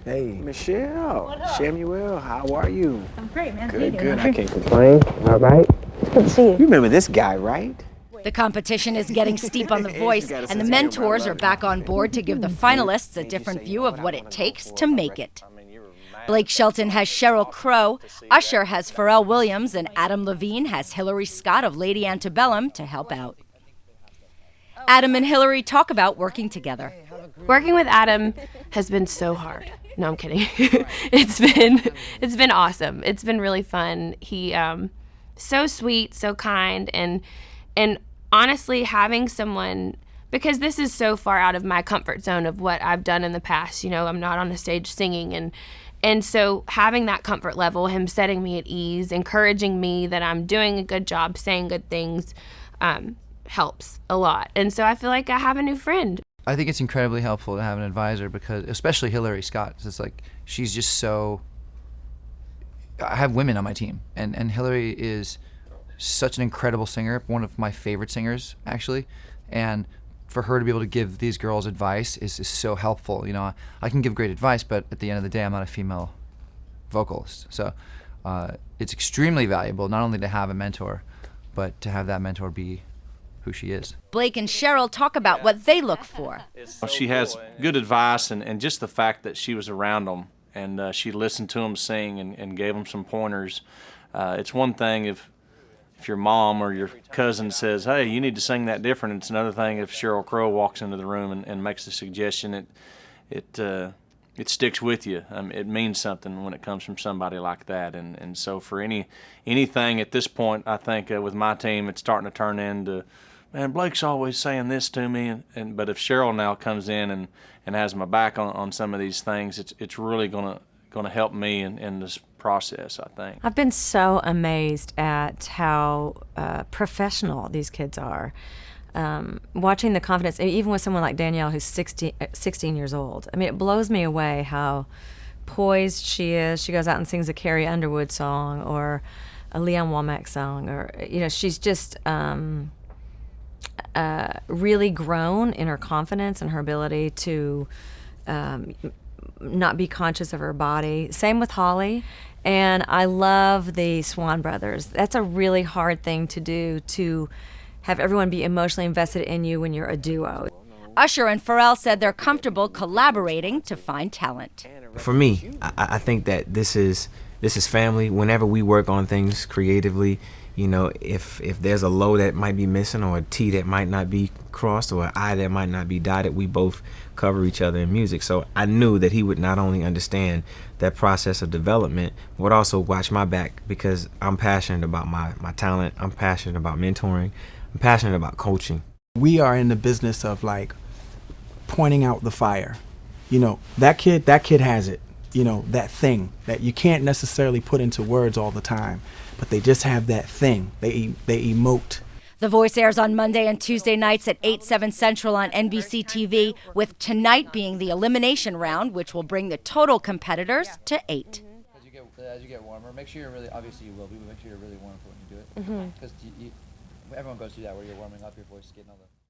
Hey, Michelle. Shemuel, how are you? I'm great, man. Good, good. I can't complain. All right. Good to see you. You remember this guy, right? The competition is getting steep on The Voice, and the mentors are back on board to give the finalists a different view of what it takes to make it. Blake Shelton has Sheryl Crow, Usher has Pharrell Williams, and Adam Levine has Hillary Scott of Lady Antebellum to help out. Adam and Hillary talk about working together. Working with Adam has been so hard. No, I'm kidding. It's been awesome. It's been really fun. He so sweet, so kind, and honestly, having someone, because this is so far out of my comfort zone of what I've done in the past. You know, I'm not on the stage singing, and so having that comfort level, him setting me at ease, encouraging me that I'm doing a good job, saying good things, helps a lot. And so I feel like I have a new friend. I think it's incredibly helpful to have an advisor, because especially Hillary Scott, it's like she's just so, I have women on my team, and Hillary is such an incredible singer, one of my favorite singers actually, and for her to be able to give these girls advice is so helpful. You know, I can give great advice, but at the end of the day, I'm not a female vocalist, so it's extremely valuable not only to have a mentor, but to have that mentor be who she is. Blake and Sheryl talk about what they look for. She has good advice, and just the fact that she was around them and she listened to them sing and gave them some pointers. It's one thing if your mom or your cousin says, hey, you need to sing that different. It's another thing if Sheryl Crow walks into the room and makes a suggestion. It sticks with you. It means something when it comes from somebody like that. And so for anything at this point, I think with my team, it's starting to turn into, man, Blake's always saying this to me. But if Sheryl now comes in and has my back on some of these things, it's really gonna help me in this process, I think. I've been so amazed at how professional these kids are. Watching the confidence, even with someone like Danielle, who's 16 years old. I mean, it blows me away how poised she is. She goes out and sings a Carrie Underwood song or a Leon Womack song, or, you know, she's just really grown in her confidence and her ability to not be conscious of her body. Same with Holly. And I love the Swan brothers. That's a really hard thing to do, to have everyone be emotionally invested in you when you're a duo. Usher and Pharrell said they're comfortable collaborating to find talent. For me, I think that this is family. Whenever we work on things creatively, you know, if there's a low that might be missing, or a T that might not be crossed, or an I that might not be dotted, we both cover each other in music. So I knew that he would not only understand that process of development, but also watch my back, because I'm passionate about my talent. I'm passionate about mentoring. I'm passionate about coaching. We are in the business of like pointing out the fire. You know, that kid has it. You know, that thing that you can't necessarily put into words all the time, but they just have that thing. They emote. The Voice airs on Monday and Tuesday nights at 8, 7 Central on NBC TV, with tonight being the elimination round, which will bring the total competitors to 8. As you get warmer, make sure you're really, obviously you will, but make sure you're really warm for when you do it. Because everyone goes through that where you're warming up, your voice is getting all the